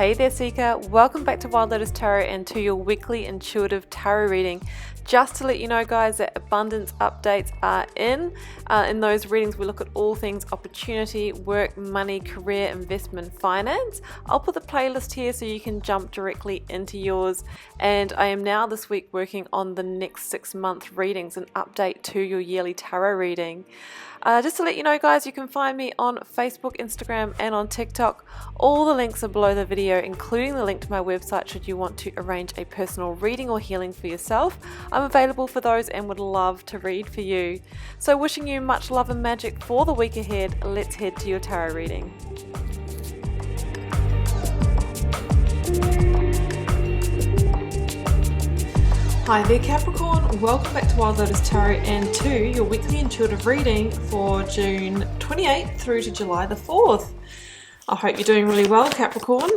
Hey there Seeker, welcome back to Wild Lotus Tarot and to your weekly intuitive tarot reading. Just to let you know guys that abundance updates are in those readings we look at all things opportunity, work, money, career, investment, finance. I'll put the playlist here so you can jump directly into yours, and I am now this week working on the next 6 month readings, an update to your yearly tarot reading. Just to let you know guys, you can find me on Facebook, Instagram and on TikTok. All the links are below the video, including the link to my website should you want to arrange a personal reading or healing for yourself. I'm available for those and would love to read for you. So wishing you much love and magic for the week ahead. Let's head to your tarot reading. Hi there Capricorn, welcome back to Wild Lotus Tarot and to your weekly intuitive reading for June 28th through to July the 4th. I hope you're doing really well Capricorn.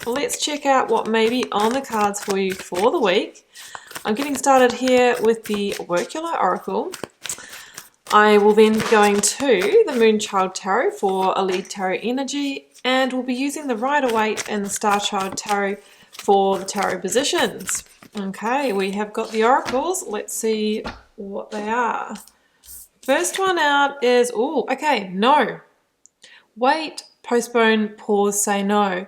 Let's check out what may be on the cards for you for the week. I'm getting started here with the Workular Oracle. I will then be going to the Moonchild Tarot for a lead tarot energy, and we'll be using the Rider-Waite and the Starchild Tarot for the tarot positions. Okay, we have got the oracles. Let's see what they are. First one out is, no. Wait, postpone, pause, say no.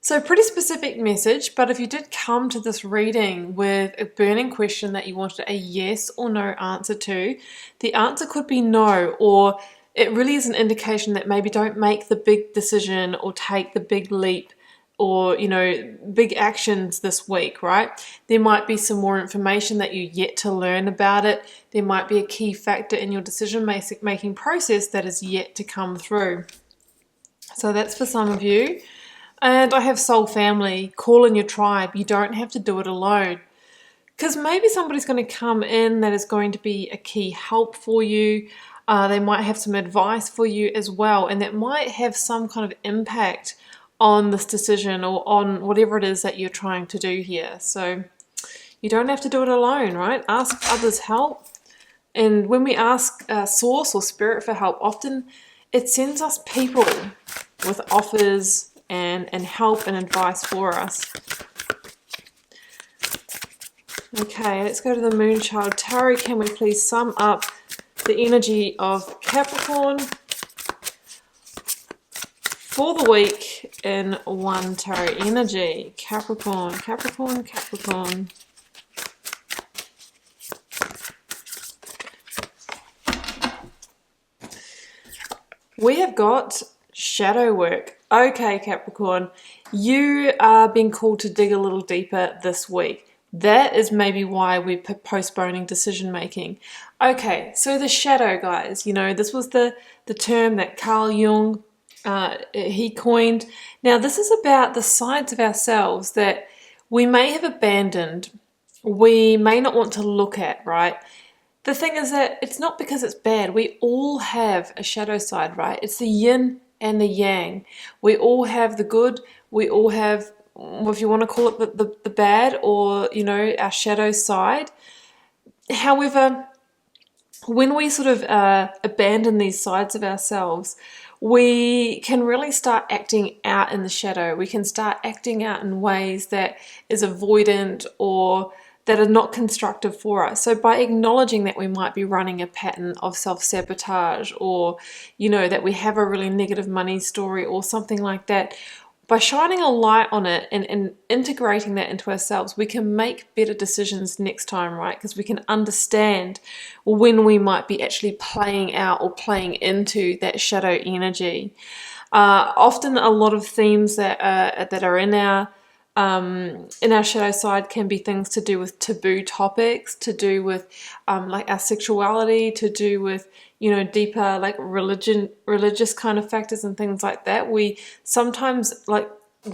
So pretty specific message, but if you did come to this reading with a burning question that you wanted a yes or no answer to, the answer could be no, or it really is an indication that maybe don't make the big decision or take the big leap or, big actions this week, right? There might be some more information that you're yet to learn about it. There might be a key factor in your decision-making process that is yet to come through. So that's for some of you. And I have soul family, call in your tribe. You don't have to do it alone. Because maybe somebody's going to come in that is going to be a key help for you. They might have some advice for you as well. And that might have some kind of impact on this decision or on whatever it is that you're trying to do here. So you don't have to do it alone, right? Ask others help. And when we ask source or spirit for help, often it sends us people with offers and help and advice for us. Okay, let's go to the Moonchild Tarot. Can we please sum up the energy of Capricorn for the week in one tarot energy? Capricorn, Capricorn, Capricorn. We have got shadow work. Okay, Capricorn, you are being called to dig a little deeper this week. That is maybe why we're postponing decision making. Okay, so the shadow, guys, this was the term that Carl Jung he coined. Now this is about the sides of ourselves that we may have abandoned, we may not want to look at, right? The thing is that it's not because it's bad. We all have a shadow side, right? It's the yin and the yang. We all have the good, we all have, if you want to call it the bad, or our shadow side. However, when we sort of abandon these sides of ourselves, we can really start acting out in the shadow. We can start acting out in ways that is avoidant or that are not constructive for us. So by acknowledging that we might be running a pattern of self-sabotage, or that we have a really negative money story or something like that, by shining a light on it and integrating that into ourselves, we can make better decisions next time, right? Because we can understand when we might be actually playing out or playing into that shadow energy. Often a lot of themes that are in our shadow side can be things to do with taboo topics, to do with like our sexuality, to do with deeper like religious kind of factors and things like that. We sometimes like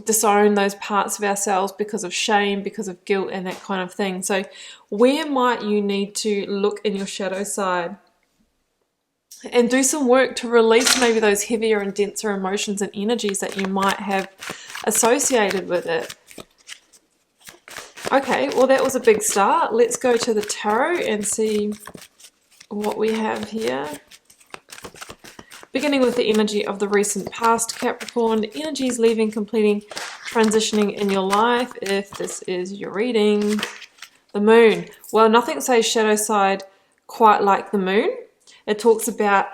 disown those parts of ourselves because of shame, because of guilt and that kind of thing. So where might you need to look in your shadow side and do some work to release maybe those heavier and denser emotions and energies that you might have associated with it? Okay, well that was a big start. Let's go to the tarot and see what we have here. Beginning with the energy of the recent past, Capricorn, energies leaving, completing, transitioning in your life, if this is your reading. The moon. Well, nothing says shadow side quite like the moon. It talks about,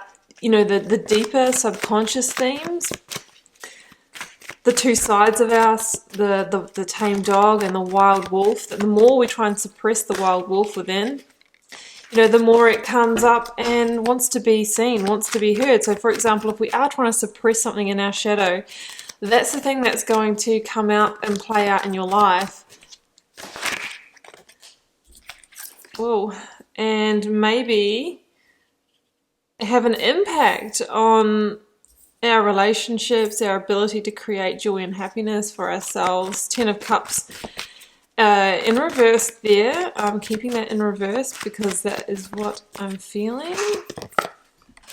you know, the deeper subconscious themes, the two sides of us, the tame dog and the wild wolf. That the more we try and suppress the wild wolf within, you know, the more it comes up and wants to be seen, wants to be heard. So for example, if we are trying to suppress something in our shadow, that's the thing that's going to come out and play out in your life. Whoa. And maybe have an impact on our relationships, our ability to create joy and happiness for ourselves. 10 of Cups in reverse there. I'm keeping that in reverse because that is what I'm feeling.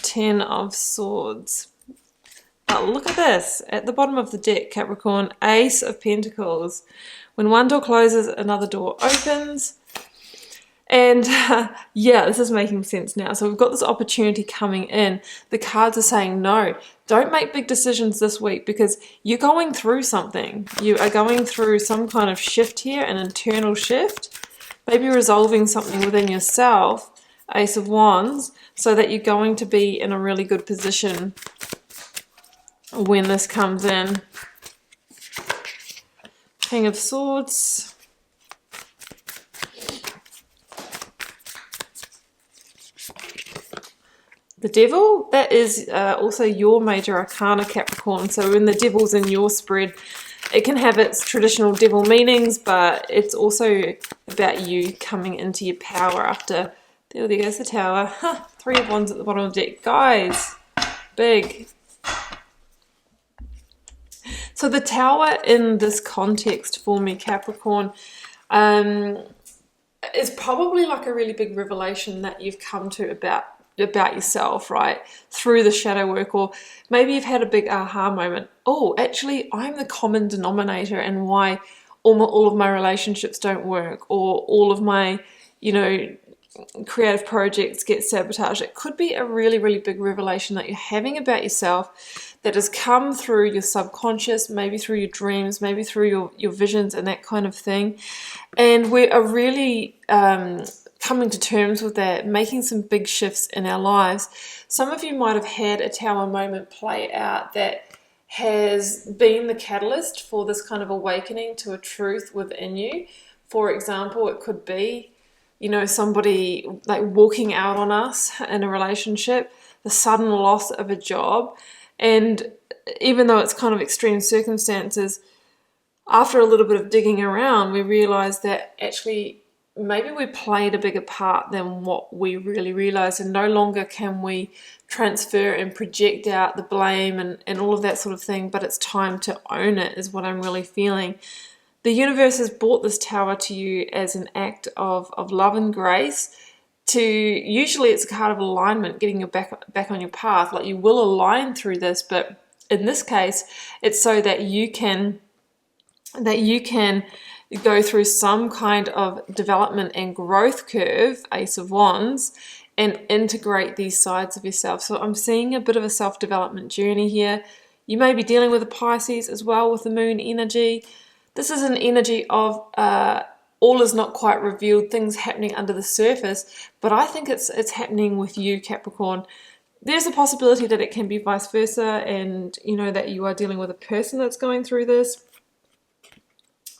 10 of Swords. But look at this. At the bottom of the deck, Capricorn, Ace of Pentacles. When one door closes, another door opens. And yeah, this is making sense now. So we've got this opportunity coming in. The cards are saying, no, don't make big decisions this week because you're going through something. You are going through some kind of shift here, an internal shift, maybe resolving something within yourself, Ace of Wands, so that you're going to be in a really good position when this comes in. King of Swords. The Devil, that is also your major arcana, Capricorn. So when the Devil's in your spread, it can have its traditional devil meanings, but it's also about you coming into your power after, there goes the Tower. Huh, 3 of Wands at the bottom of the deck. Guys, big. So the Tower in this context for me, Capricorn, is probably like a really big revelation that you've come to about yourself, right, through the shadow work, or maybe you've had a big aha moment. Oh, actually, I'm the common denominator and why all of my relationships don't work, or all of my, you know, creative projects get sabotaged. It could be a really, really big revelation that you're having about yourself that has come through your subconscious, maybe through your dreams, maybe through your visions and that kind of thing. And we are really coming to terms with that, making some big shifts in our lives. Some of you might have had a Tower moment play out that has been the catalyst for this kind of awakening to a truth within you. For example, it could be, you know, somebody like walking out on us in a relationship, the sudden loss of a job. And even though it's kind of extreme circumstances, after a little bit of digging around, we realize that actually maybe we played a bigger part than what we really realized, and no longer can we transfer and project out the blame and all of that sort of thing, but it's time to own it, is what I'm really feeling. The universe has brought this Tower to you as an act of love and grace. Usually it's a card of alignment, getting you back on your path, like you will align through this, but in this case it's so that you can go through some kind of development and growth curve, Ace of Wands, and integrate these sides of yourself. So I'm seeing a bit of a self-development journey here. You may be dealing with a Pisces as well with the moon energy. This is an energy of all is not quite revealed, things happening under the surface, but I think it's happening with you, Capricorn. There's a possibility that it can be vice versa, and you know that you are dealing with a person that's going through this.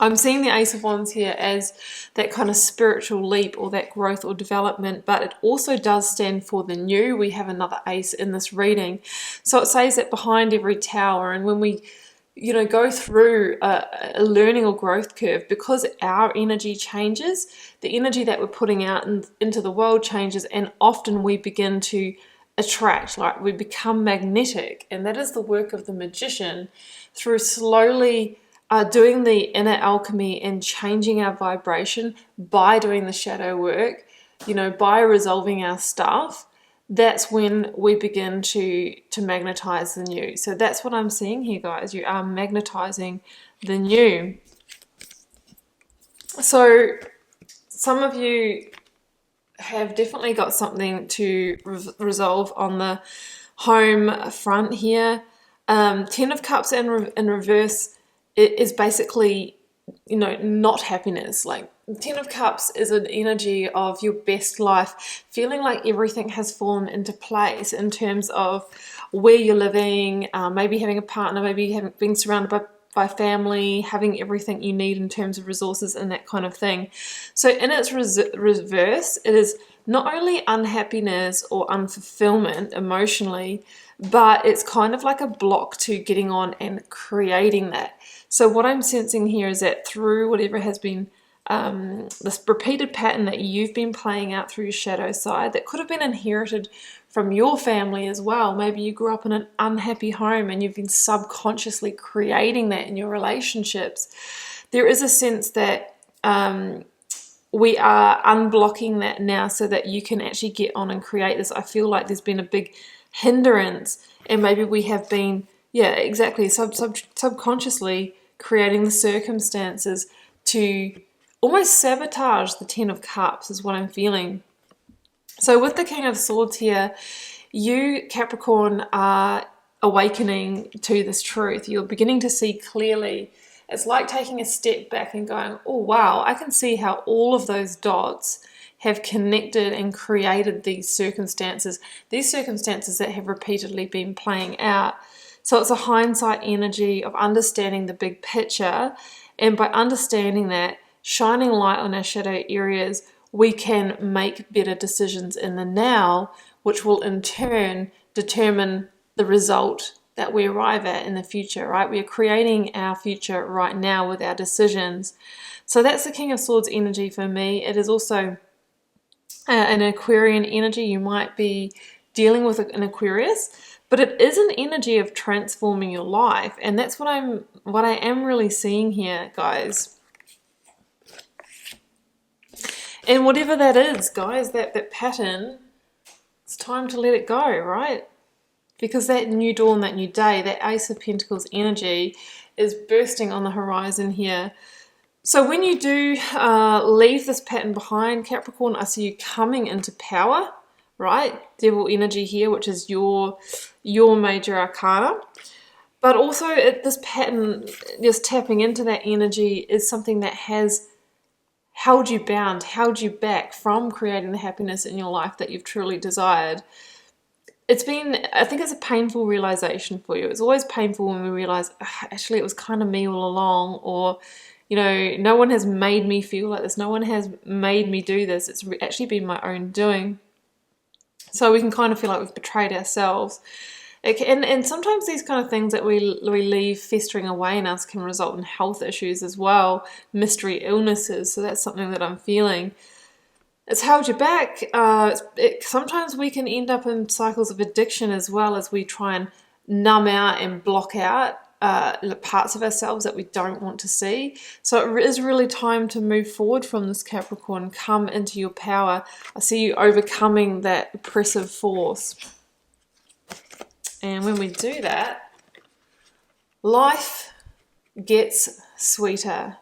I'm seeing the Ace of Wands here as that kind of spiritual leap or that growth or development, but it also does stand for the new. We have another ace in this reading. So it says that behind every tower, and when we, you know, go through a learning or growth curve, because our energy changes, the energy that we're putting out into the world changes, and often we begin to attract, like we become magnetic, and that is the work of the magician through slowly doing the inner alchemy and changing our vibration by doing the shadow work, you know, by resolving our stuff. That's when we begin to magnetize the new. So that's what I'm seeing here, guys. You are magnetizing the new. So some of you have definitely got something to resolve on the home front here. 10 of Cups in reverse it is basically, you know, not happiness. Like, Ten of Cups is an energy of your best life, feeling like everything has fallen into place in terms of where you're living, maybe having a partner, maybe being surrounded by family, having everything you need in terms of resources and that kind of thing. So in its reverse, it is not only unhappiness or unfulfillment emotionally, but it's kind of like a block to getting on and creating that. So what I'm sensing here is that through whatever has been this repeated pattern that you've been playing out through your shadow side, that could have been inherited from your family as well. Maybe you grew up in an unhappy home and you've been subconsciously creating that in your relationships. There is a sense that we are unblocking that now so that you can actually get on and create this. I feel like there's been a big hindrance, and maybe we have been, yeah, exactly, subconsciously creating the circumstances to almost sabotage the Ten of Cups is what I'm feeling. So with the King of Swords here, you, Capricorn, are awakening to this truth. You're beginning to see clearly. It's like taking a step back and going, oh wow, I can see how all of those dots have connected and created these circumstances that have repeatedly been playing out. So it's a hindsight energy of understanding the big picture, and by understanding that, shining light on our shadow areas, we can make better decisions in the now, which will in turn determine the result that we arrive at in the future, right? We are creating our future right now with our decisions. So that's the King of Swords energy for me. It is also an Aquarian energy. You might be dealing with an Aquarius, but it is an energy of transforming your life. And that's what I am really seeing here, guys. And whatever that is, guys, that pattern, it's time to let it go, right? Because that new dawn, that new day, that Ace of Pentacles energy is bursting on the horizon here. So when you do leave this pattern behind, Capricorn, I see you coming into power, right? Devil energy here, which is your major arcana. But also this pattern, just tapping into that energy, is something that has held you bound, held you back from creating the happiness in your life that you've truly desired. It's been, I think it's a painful realization for you. It's always painful when we realize, actually it was kind of me all along, or, you know, no one has made me feel like this. No one has made me do this. It's actually been my own doing. So we can kind of feel like we've betrayed ourselves. And sometimes these kind of things that we leave festering away in us can result in health issues as well, mystery illnesses. So that's something that I'm feeling. It's held you back. Sometimes we can end up in cycles of addiction as well, as we try and numb out and block out parts of ourselves that we don't want to see. So it is really time to move forward from this, Capricorn. Come into your power. I see you overcoming that oppressive force. And when we do that, life gets sweeter.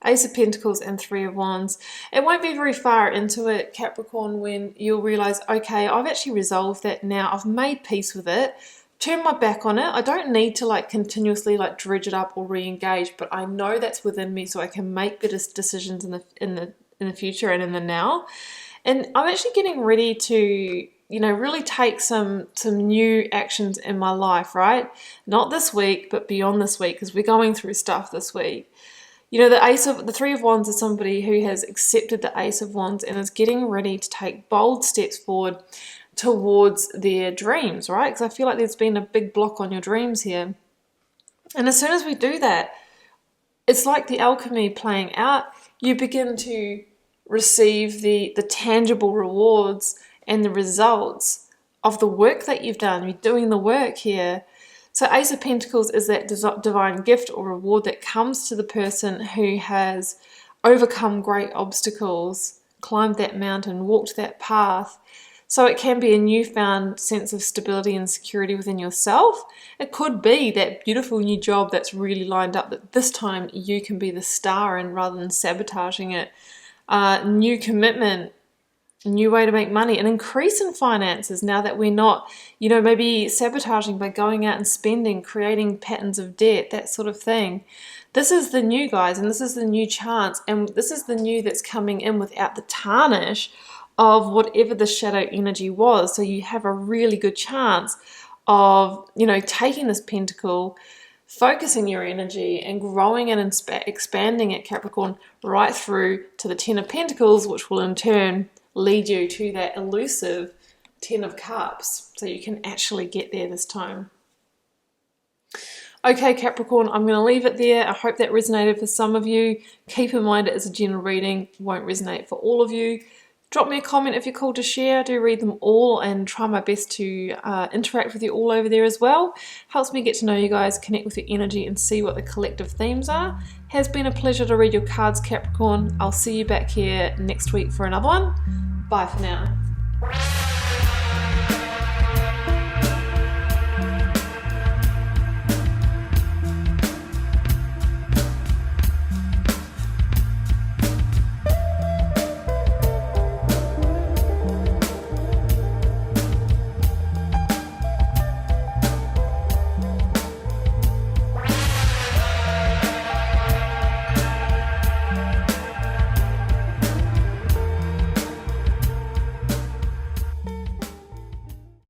Ace of Pentacles and Three of Wands. It won't be very far into it, Capricorn, when you'll realize, okay, I've actually resolved that now. I've made peace with it. Turn my back on it. I don't need to continuously dredge it up or re-engage, but I know that's within me, so I can make better decisions in the future and in the now. And I'm actually getting ready to, really take some new actions in my life, right? Not this week, but beyond this week, because we're going through stuff this week. The Three of Wands is somebody who has accepted the Ace of Wands and is getting ready to take bold steps forward towards their dreams, right? Because I feel like there's been a big block on your dreams here. And as soon as we do that, it's like the alchemy playing out. You begin to receive the tangible rewards and the results of the work that you've done. You're doing the work here. So Ace of Pentacles is that divine gift or reward that comes to the person who has overcome great obstacles, climbed that mountain, walked that path. So it can be a newfound sense of stability and security within yourself. It could be that beautiful new job that's really lined up, that this time you can be the star in rather than sabotaging it. New commitment, a new way to make money, an increase in finances now that we're not, you know, maybe sabotaging by going out and spending, creating patterns of debt, that sort of thing. This is the new, guys, and this is the new chance, and this is the new that's coming in without the tarnish of whatever the shadow energy was. So you have a really good chance of, you know, taking this pentacle, focusing your energy and growing and expanding it, Capricorn, right through to the Ten of Pentacles, which will in turn lead you to that elusive Ten of Cups, so you can actually get there this time. Okay, Capricorn, I'm going to leave it there. I hope that resonated for some of you. Keep in mind it is a general reading, won't resonate for all of you. Drop me a comment if you're called to share. I do read them all and try my best to interact with you all over there as well. Helps me get to know you guys, connect with your energy and see what the collective themes are. Has been a pleasure to read your cards, Capricorn. I'll see you back here next week for another one. Bye for now.